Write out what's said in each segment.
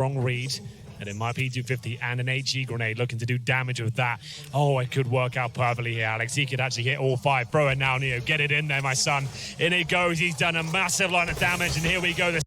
Wrong read. And it might be 250 and an HE grenade looking to do damage with that. Oh, it could work out perfectly here, Alex. He could actually hit all 5. Throw it now, Neo. Get it in there, my son. In it goes. He's done a massive line of damage. And here we go. The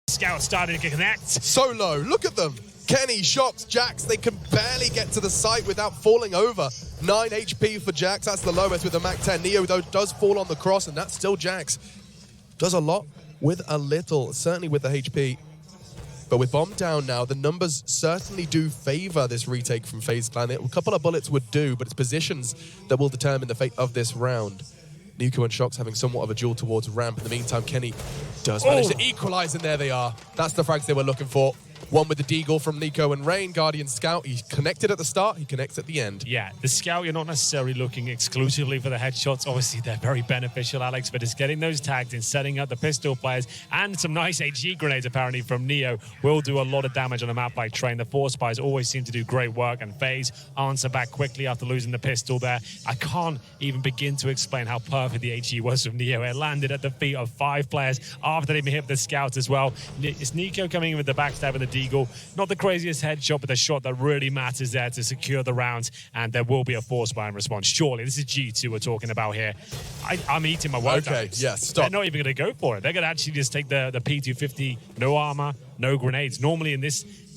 scout starting to connect. So low. Look at them. Kenny, Shox, Jax, they can barely get to the site without falling over. 9 HP for Jax. That's the lowest with the Mac 10. Neo, though, does fall on the cross, and that's still Jax. Does a lot with a little, certainly with the HP. But with Bomb down now, the numbers certainly do favor this retake from FaZe Clan. A couple of bullets would do, but it's positions that will determine the fate of this round. Nico and Shox having somewhat of a duel towards ramp. In the meantime, Kenny does manage to equalize, and there they are. That's the frags they were looking for. One with the deagle from Nico and Rain, Guardian Scout. He connected at the start, he connects at the end. Yeah, the Scout, you're not necessarily looking exclusively for the headshots. Obviously, they're very beneficial, Alex, but it's getting those tagged and setting up the pistol players, and some nice HE grenades, apparently, from Neo will do a lot of damage on a map like Train. The Force Spies always seem to do great work, and FaZe answer back quickly after losing the pistol there. I can't even begin to explain how perfect the HE was from Neo. It landed at the feet of 5 players after they hit the Scout as well. It's Nico coming in with the backstab and the deagle. Not the craziest headshot, but the shot that really matters there to secure the round, and there will be a Force Spy in response. Surely, this is G2 we're talking about here. I'm eating my words. Okay, yes, stop. They're not even going to go for it. They're going to actually just take the P250, no armor, no grenades. Normally in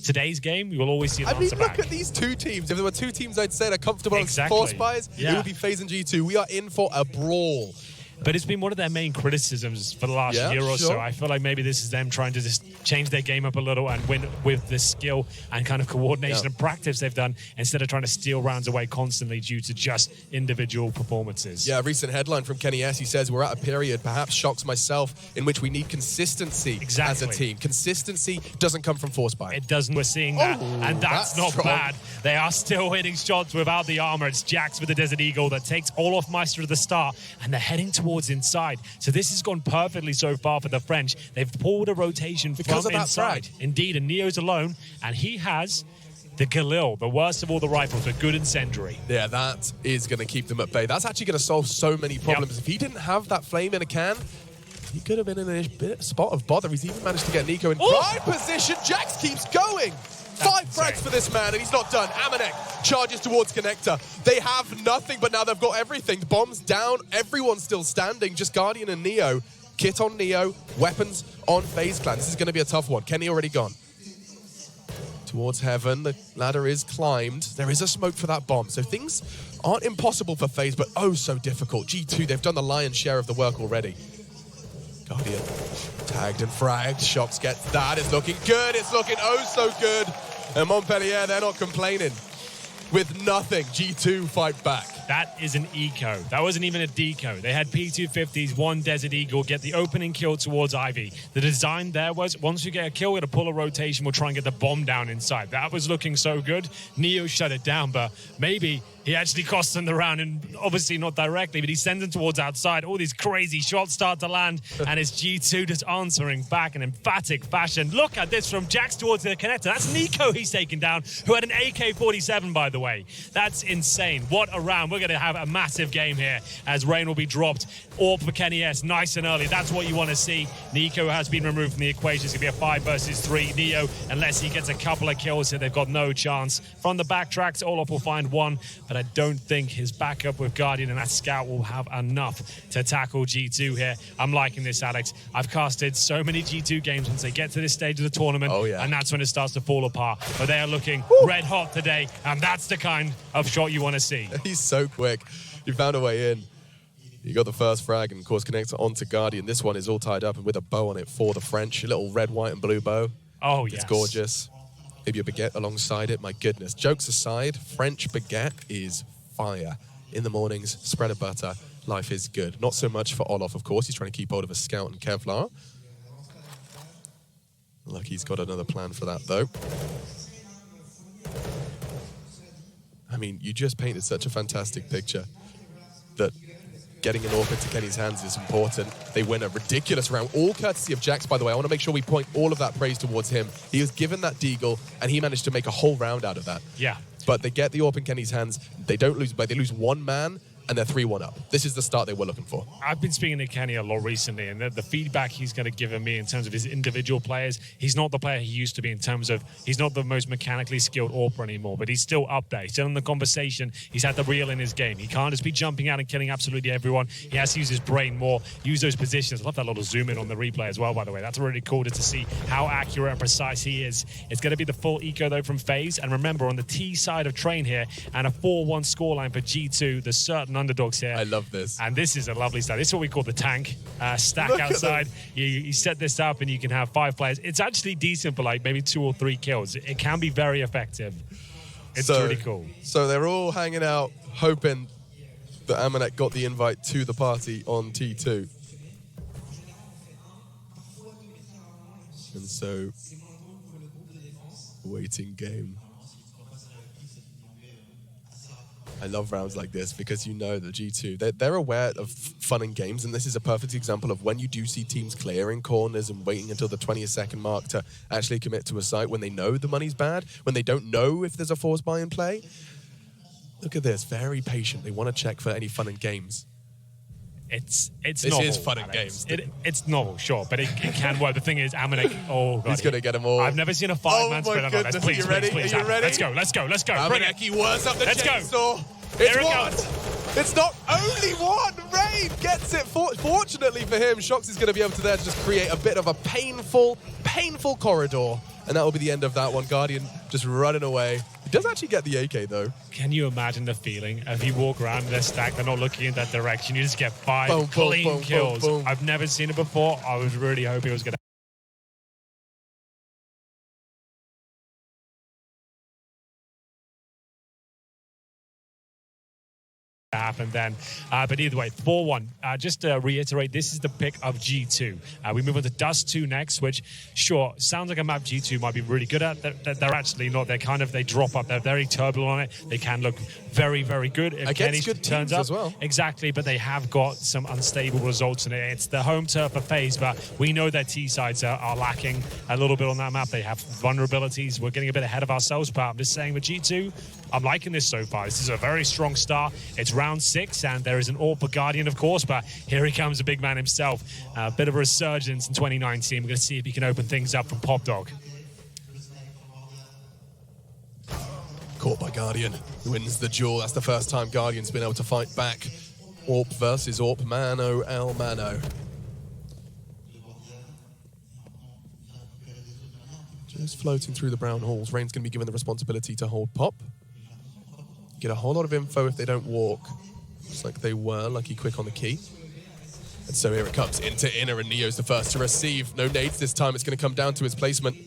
today's game, you will always see an answer back. Look at these two teams. If there were 2 teams I'd say are comfortable as Force Spies, it would be FaZe and G2. We are in for a brawl. But it's been one of their main criticisms for the last year or so. I feel like maybe this is them trying to just change their game up a little and win with the skill and kind of coordination and practice they've done, instead of trying to steal rounds away constantly due to just individual performances. Yeah, a recent headline from Kenny S. He says, we're at a period, perhaps Shox myself, in which we need consistency as a team. Consistency doesn't come from Force Spy. It doesn't. We're seeing that. And that's not bad. They are still hitting shots without the armor. It's Jax with the Desert Eagle that takes all off Meister at the start, and they're heading towards inside. So this has gone perfectly so far for the French. They've pulled a rotation from inside. Indeed, and Neo's alone, and he has the Galil, the worst of all the rifles, a good incendiary. Yeah, that is going to keep them at bay. That's actually going to solve so many problems. If he didn't have that flame in a can, he could have been in a spot of bother. He's even managed to get Nico in prime position. Jax keeps going. 5 frags for this man, and he's not done. Amanek charges towards Connector. They have nothing, but now they've got everything. The bomb's down. Everyone's still standing. Just Guardian and Neo. Kit on Neo. Weapons on FaZe Clan. This is going to be a tough one. Kenny already gone. Towards heaven. The ladder is climbed. There is a smoke for that bomb. So things aren't impossible for FaZe, but oh so difficult. G2, they've done the lion's share of the work already. Guardian tagged and fragged. Shox gets that. It's looking good. It's looking oh so good. And Montpellier, they're not complaining. With nothing, G2 fight back. That is an eco. That wasn't even a deco. They had P250s, 1 Desert Eagle, get the opening kill towards Ivy. The design there was, once you get a kill, we're going to pull a rotation, we'll try and get the bomb down inside. That was looking so good. Neo shut it down, but maybe he actually cost them the round, and obviously not directly, but he sends them towards outside. All these crazy shots start to land, and it's G2 just answering back in emphatic fashion. Look at this from Jax towards the connector. That's Nico he's taken down, who had an AK-47, by the way. That's insane. What a round. We're going to have a massive game here as Rain will be dropped. Orb for Kenny S, nice and early. That's what you want to see. Nico has been removed from the equation. It's going to be a 5 versus 3. Neo, unless he gets a couple of kills here, they've got no chance. From the backtracks, Olaf will find 1, but I don't think his backup with Guardian and that Scout will have enough to tackle G2 here. I'm liking this, Alex. I've casted so many G2 games once they get to this stage of the tournament, and that's when it starts to fall apart. But they are looking red hot today, and that's the kind of shot you want to see. He's so quick. He found a way in. You got the first frag, and of course connects onto Guardian. This one is all tied up and with a bow on it for the French. A little red, white, and blue bow. Oh, yes. It's gorgeous. Maybe a baguette alongside it. My goodness. Jokes aside, French baguette is fire. In the mornings, spread of butter. Life is good. Not so much for Olaf, of course. He's trying to keep hold of a Scout and Kevlar. Look, he's got another plan for that, though. I mean, you just painted such a fantastic picture that getting an AWP into Kenny's hands is important. They win a ridiculous round, all courtesy of Jax, by the way. I want to make sure we point all of that praise towards him. He was given that deagle, and he managed to make a whole round out of that. Yeah. But they get the AWP in Kenny's hands. They don't lose, but they lose 1 man, and they're 3-1 up. This is the start they were looking for. I've been speaking to Kenny a lot recently, and the feedback he's going to give me in terms of his individual players, he's not the player he used to be in terms of, he's not the most mechanically skilled AWP anymore, but he's still up there. He's still in the conversation. He's had the reel in his game. He can't just be jumping out and killing absolutely everyone. He has to use his brain more, use those positions. I love that little zoom in on the replay as well, by the way. That's really cool to see how accurate and precise he is. It's going to be the full eco, though, from FaZe. And remember, on the T side of Train here, and a 4-1 scoreline for G2, there's certain underdogs here. I love this. And this is a lovely start. This is what we call the tank stack outside. You set this up and you can have 5 players. It's actually decent for like maybe 2 or 3 kills. It can be very effective. It's really cool. So they're all hanging out, hoping that Amanek got the invite to the party on T2. And so, waiting game. I love rounds like this because you know the G2, they're aware of fun and games, and this is a perfect example of when you do see teams clearing corners and waiting until the 20th second mark to actually commit to a site when they know the money's bad, when they don't know if there's a force buy in play. Look at this, very patient. They want to check for any fun and games. It's this novel, is fun and Alex. games. It's novel, sure, but it can work. The thing is, Amanek, oh god, he's going to get them all. I've never seen a 5-man spread like this. Please, Are you ready? please, Are you ready? Let's go. Amanek, he whirs up the chainsaw. Here it one. goes. It's not only one. Rain gets it. Fortunately for him, Shox is going to be able to there to just create a bit of a painful corridor. And that will be the end of that one. Guardian just running away. He does actually get the AK, though. Can you imagine the feeling if you walk around their stack, they're not looking in that direction, you just get 5 clean kills. I've never seen it before. I was really hoping it was going to happen then. But either way, 4-1. Just to reiterate, this is the pick of G2. We move on to Dust 2 next, which, sure, sounds like a map G2 might be really good at. They're actually not. They drop up. They're very turbulent on it. They can look very, very good if Kenny turns up. As well. Exactly, but they have got some unstable results in it. It's the home turf for FaZe, but we know their T sides are lacking a little bit on that map. They have vulnerabilities. We're getting a bit ahead of ourselves, but I'm just saying with G2, I'm liking this so far. This is a very strong start. It's round 6, and there is an AWP Guardian, of course, but here he comes, the big man himself. A bit of a resurgence in 2019. We're going to see if he can open things up from Pop Dog. Caught by Guardian, wins the duel. That's the first time Guardian's been able to fight back. AWP versus AWP, mano el mano. Just floating through the brown halls. Rain's going to be given the responsibility to hold Pop. Get a whole lot of info if they don't walk. Looks like they were. Lucky quick on the key. And so here it comes into inner, and Neo's the first to receive. No nades this time. It's going to come down to his placement.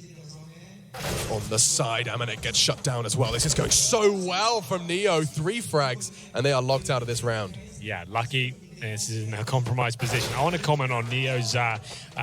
On the side, Amanek gets shut down as well. This is going so well from Neo. 3 frags, and they are locked out of this round. Yeah, lucky. This is in a compromised position. I want to comment on Neo's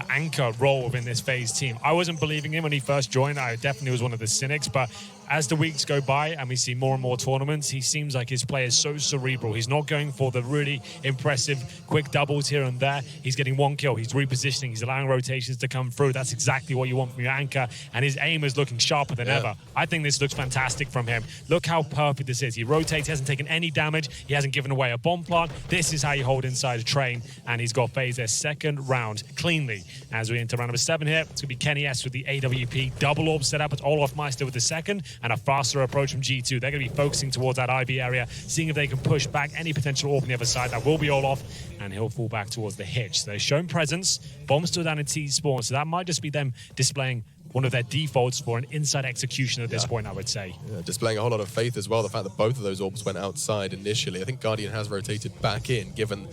anchor role within this FaZe team. I wasn't believing him when he first joined. I definitely was one of the cynics, but as the weeks go by and we see more and more tournaments, he seems like his play is so cerebral. He's not going for the really impressive quick doubles here and there. He's getting 1 kill. He's repositioning. He's allowing rotations to come through. That's exactly what you want from your anchor, and his aim is looking sharper than ever. I think this looks fantastic from him. Look how perfect this is. He rotates, hasn't taken any damage. He hasn't given away a bomb plant. This is how you hold inside a train, and he's got FaZe their second round cleanly. As we enter round number 7 here, it's going to be Kenny S with the AWP double orb set up. It's Olaf Meister with the second, and a faster approach from G2. They're going to be focusing towards that IB area, seeing if they can push back any potential AWP on the other side. That will be Olaf, and he'll fall back towards the hitch. So they've shown presence. Bomb still down in T spawn, so that might just be them displaying one of their defaults for an inside execution at this point, I would say. Yeah, displaying a whole lot of faith as well. The fact that both of those orbs went outside initially. I think Guardian has rotated back in, given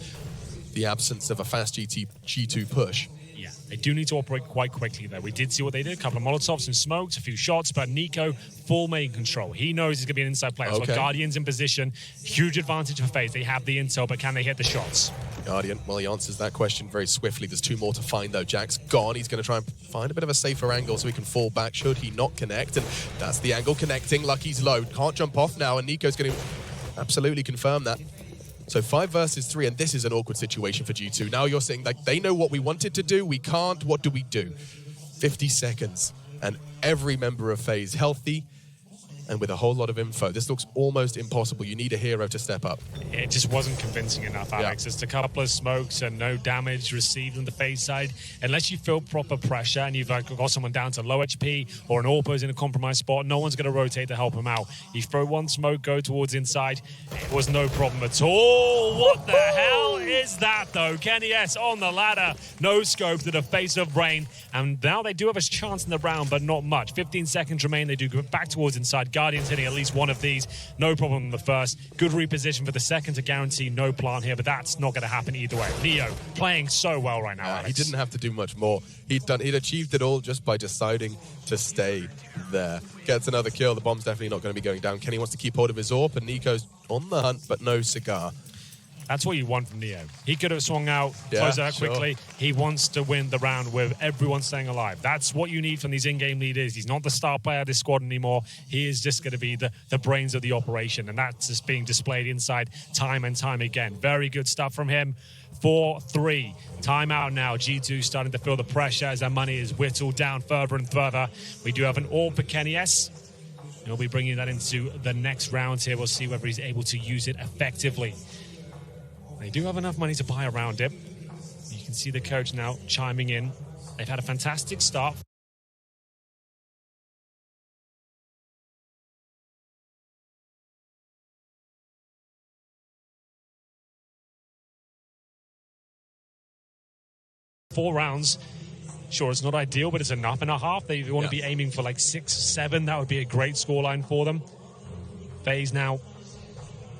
the absence of a fast G2 push. Yeah, they do need to operate quite quickly, though. We did see what they did. A couple of Molotovs, some smokes, a few shots, but Nico, full main control. He knows he's going to be an inside player. So Guardian's in position. Huge advantage for FaZe. They have the intel, but can they hit the shots? Guardian, well, he answers that question very swiftly. There's 2 more to find, though. Jack's gone. He's going to try and find a bit of a safer angle so he can fall back should he not connect. And that's the angle connecting. Lucky's low. Can't jump off now, and Nico's going to absolutely confirm that. So 5 versus 3, and this is an awkward situation for G2. Now you're saying, like, they know what we wanted to do. We can't. What do we do? 50 seconds, and every member of FaZe healthy And with a whole lot of info, this looks almost impossible. You need a hero to step up. It just wasn't convincing enough, Alex. Yeah. Just a couple of smokes and no damage received on the FaZe side. Unless you feel proper pressure and you've got someone down to low HP or an AWP's in a compromised spot, no one's going to rotate to help him out. You throw one smoke, go towards inside. It was no problem at all. What the hell is that, though? Kenny S on the ladder. No scope to the face of Rain. And now they do have a chance in the round, but not much. 15 seconds remain. They do go back towards inside. Guardian's hitting at least one of these. No problem in the first. Good reposition for the second to guarantee no plant here, but that's not going to happen either way. Neo playing so well right now, Alex. He didn't have to do much more. He'd achieved it all just by deciding to stay there. Gets another kill. The bomb's definitely not going to be going down. Kenny wants to keep hold of his AWP, and Nico's on the hunt, but no cigar. That's what you want from Neo. He could have swung out, closed it out quickly. He wants to win the round with everyone staying alive. That's what you need from these in-game leaders. He's not the star player of this squad anymore. He is just going to be the brains of the operation, and that's just being displayed inside time and time again. Very good stuff from him. 4-3. Timeout now. G2 starting to feel the pressure as their money is whittled down further and further. We do have an AWP for Kenny S. He'll be bringing that into the next round here. We'll see whether he's able to use it effectively. They do have enough money to buy around it. You can see the coach now chiming in. They've had a fantastic start. Four rounds. Sure, it's not ideal, but it's enough and a half. They want to be aiming for like 6, 7. That would be a great scoreline for them. FaZe now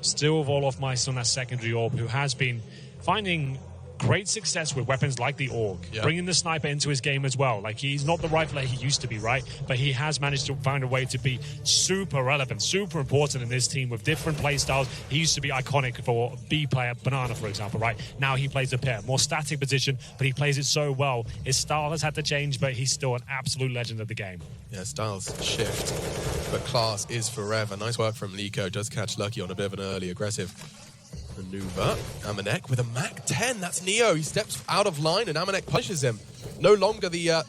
still with Olofmeister on that secondary AWP, who has been finding great success with weapons like the AUG, bringing the sniper into his game as well. Like, he's not the rifler he used to be, right? But he has managed to find a way to be super relevant, super important in this team with different play styles. He used to be iconic for B player, Banana, for example, right? Now he plays a pair, more static position, but he plays it so well. His style has had to change, but he's still an absolute legend of the game. Yeah, styles shift, but class is forever. Nice work from Liko. Does catch Lucky on a bit of an early aggressive maneuver. Amanek with a Mac 10. That's Neo. He steps out of line and Amanek pushes him. No longer the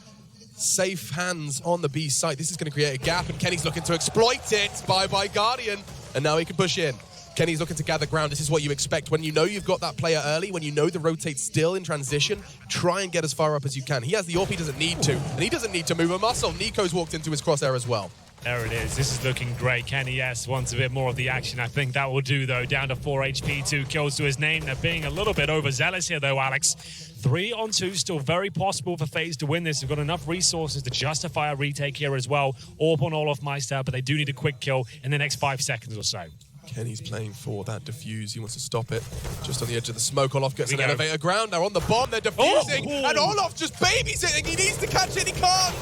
safe hands on the B site. This is going to create a gap, and Kenny's looking to exploit it. Bye-bye Guardian. And now he can push in. Kenny's looking to gather ground. This is what you expect. When you know you've got that player early, when you know the rotate's still in transition, try and get as far up as you can. He has the AWP, he doesn't need to. And he doesn't need to move a muscle. Nico's walked into his crosshair as well. There it is. This is looking great. Kenny S wants a bit more of the action. I think that will do, though. Down to 4 HP, 2 kills to his name. They're being a little bit overzealous here, though, Alex. 3 on 2, still very possible for FaZe to win this. They've got enough resources to justify a retake here as well. AWP on Olofmeister, but they do need a quick kill in the next 5 seconds or so. Kenny's playing for that defuse. He wants to stop it. Just on the edge of the smoke, Olof gets an elevator ground. They're on the bomb. They're defusing. And Olof just babysitting. He needs to catch it. He can't.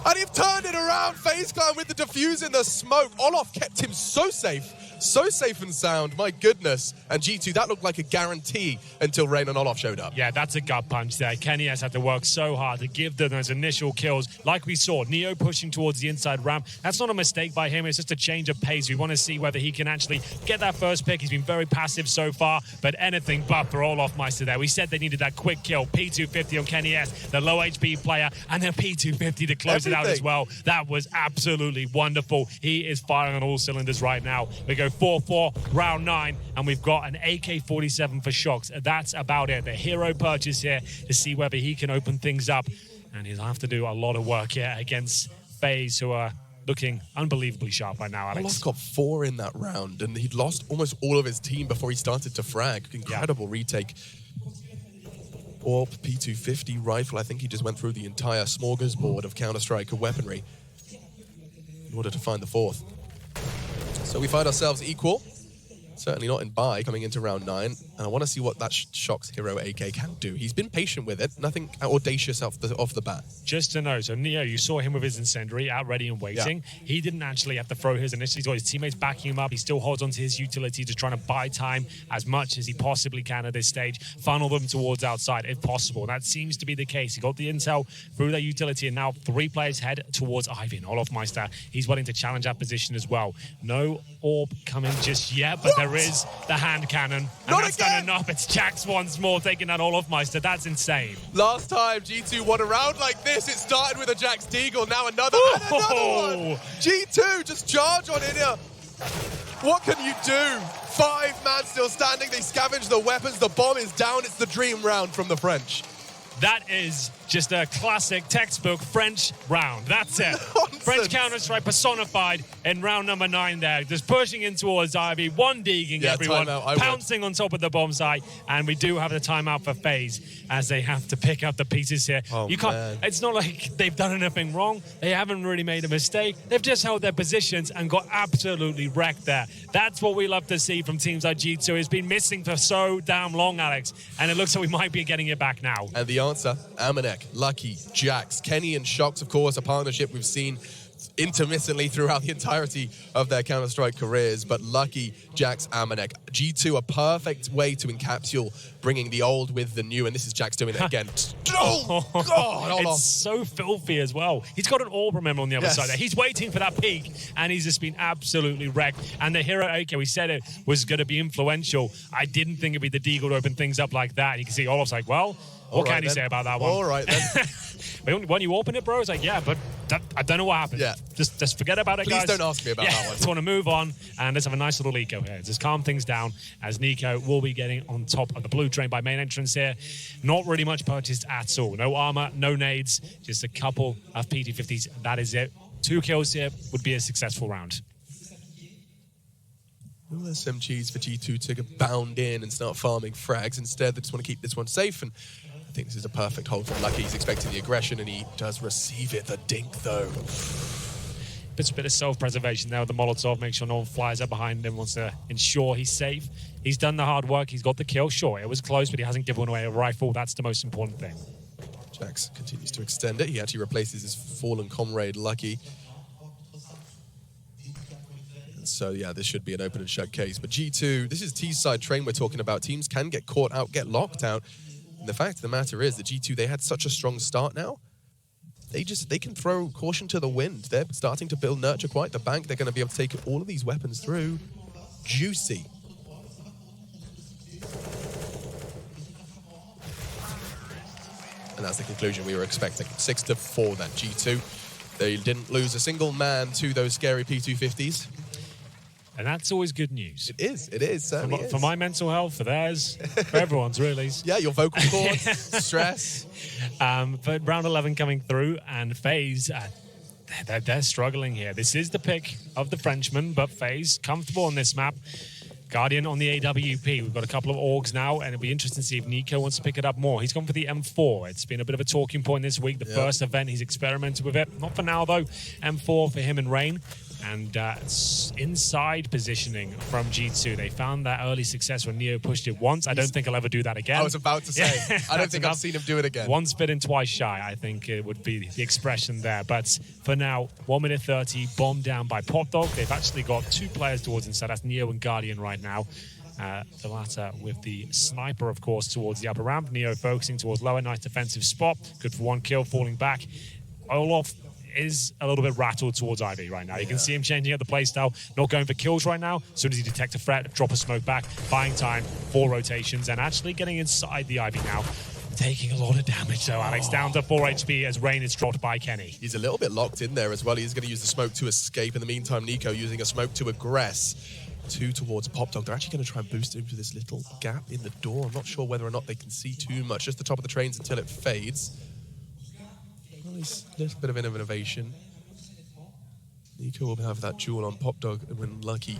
And he've turned it around. FaZe Clan with the defuse in the smoke. Olof kept him so safe and sound. My goodness. And G2, that looked like a guarantee until Rain and Olof showed up. Yeah, that's a gut punch there. Kenny has had to work so hard to give them those initial kills. Like we saw, Neo pushing towards the inside ramp. That's not a mistake by him. It's just a change of pace. We want to see whether he can actually get that first pick. He's been very passive so far, but anything but for Olofmeister there. We said they needed that quick kill. P250 on Kenny S, the low HP player, and then P250 to close it out as well. That was absolutely wonderful. He is firing on all cylinders right now. We go 4-4, round 9, and we've got an AK-47 for Shox. That's about it. The hero purchase here to see whether he can open things up. And he'll have to do a lot of work here against FaZe, who are looking unbelievably sharp right now, Alex. Olof got 4 in that round, and he'd lost almost all of his team before he started to frag. Incredible retake. AWP, P250 rifle. I think he just went through the entire smorgasbord of Counter-Strike weaponry in order to find the 4th. So we find ourselves equal. Certainly not in buy coming into round 9. And I want to see what that Shox hero AK can do. He's been patient with it. Nothing audacious off the bat. Just to know, so Neo, you saw him with his incendiary out ready and waiting. Yeah. He didn't actually have to throw his initially. He's got his teammates backing him up. He still holds onto his utility, just trying to buy time as much as he possibly can at this stage. Funnel them towards outside if possible. And that seems to be the case. He got the intel through that utility, and now 3 players head towards Ivy. Olofmeister, he's willing to challenge that position as well. No AWP coming just yet, but there There is the hand cannon. And Not that's again! done enough. It's Jax once more taking that all off Meister. That's insane. Last time G2 won a round like this, it started with a Jax Deagle, now another, and another one! G2 just charge on in here. What can you do? 5 man still standing, they scavenge the weapons, the bomb is down, it's the dream round from the French. That is just a classic textbook French round. That's it. Nonsense. French Counter-Strike personified in round number 9 there. Just pushing in towards Ivy, one digging everyone, timeout, pouncing on top of the bomb site. And we do have the timeout for FaZe as they have to pick up the pieces here. Oh, you can't. man. It's not like they've done anything wrong. They haven't really made a mistake. They've just held their positions and got absolutely wrecked there. That's what we love to see from teams like G2. It's been missing for so damn long, Alex. And it looks like we might be getting it back now. And the answer, Amanek, Lucky, Jax, Kenny and Shox, of course, a partnership we've seen intermittently throughout the entirety of their Counter-Strike careers, but Lucky, Jax, Amanek. G2, a perfect way to encapsulate bringing the old with the new, and this is Jax doing it again. Oh, God, hold on. It's so filthy as well. He's got an orb, remember, on the other Yes. side there. He's waiting for that peak, and he's just been absolutely wrecked. And the hero, okay, we said it was going to be influential. I didn't think it'd be the Deagle to open things up like that. You can see Olaf's like, well, what can he say about that one? All right, then. When you open it, bro, it's like, yeah, but I don't know what happened. Yeah. Just forget about it, Please guys. don't ask me about that one. Just want to move on, and let's have a nice little eco here. Just calm things down as Nico will be getting on top of the blue train by main entrance here. Not really much purchased at all. No armor, no nades, just a couple of PT50s. That is it. 2 kills here would be a successful round. No SMGs for G2 to bound in and start farming frags. Instead, they just want to keep this one safe, and I think this is a perfect hold from Lucky. He's expecting the aggression, and he does receive it. The dink, though. It's a bit of self-preservation there with the Molotov. Make sure no one flies up behind him, wants to ensure he's safe. He's done the hard work. He's got the kill. Sure, it was close, but he hasn't given away a rifle. That's the most important thing. Jax continues to extend it. He actually replaces his fallen comrade, Lucky. And so, yeah, this should be an open and shut case. But G2, this is T's side train we're talking about. Teams can get caught out, get locked out. And the fact of the matter is that G2, they had such a strong start now. They can throw caution to the wind. They're starting to build nurture quite the bank. They're going to be able to take all of these weapons through. Juicy. And that's the conclusion we were expecting. 6-4 then, G2. They didn't lose a single man to those scary P250s. And that's always good news. It is, certainly is. For my mental health, for theirs, for everyone's really. Yeah, your vocal cords, stress. But round 11 coming through, and FaZe, they're struggling here. This is the pick of the Frenchman, but FaZe comfortable on this map. Guardian on the AWP. We've got a couple of orgs now, and it'll be interesting to see if Nico wants to pick it up more. He's gone for the M4. It's been a bit of a talking point this week. The first event, he's experimented with it. Not for now, though. M4 for him and Rain. And inside positioning from G2. They found that early success when Neo pushed it once. I don't think he'll ever do that again. I was about to say, I don't think enough. I've seen him do it again. Once bitten, twice shy, I think it would be the expression there. But for now, 1 minute 30, bombed down by Popdog. They've actually got 2 players towards inside. That's Neo and Guardian right now. The latter with the sniper, of course, towards the upper ramp. Neo focusing towards lower, nice defensive spot. Good for 1 kill, falling back. Olaf is a little bit rattled towards Ivy right now. You can see him changing up the playstyle, not going for kills right now. As soon as he detects a threat, drop a smoke back, buying time, 4 rotations, and actually getting inside the Ivy now. Taking a lot of damage though, Alex. Down to 4 HP as Rain is dropped by Kenny. He's a little bit locked in there as well. He's going to use the smoke to escape. In the meantime, Nico using a smoke to aggress. 2 towards Popdog. They're actually going to try and boost into this little gap in the door. I'm not sure whether or not they can see too much. Just the top of the trains until it fades. Nice little bit of innovation. Nico will have that jewel on Popdog when Lucky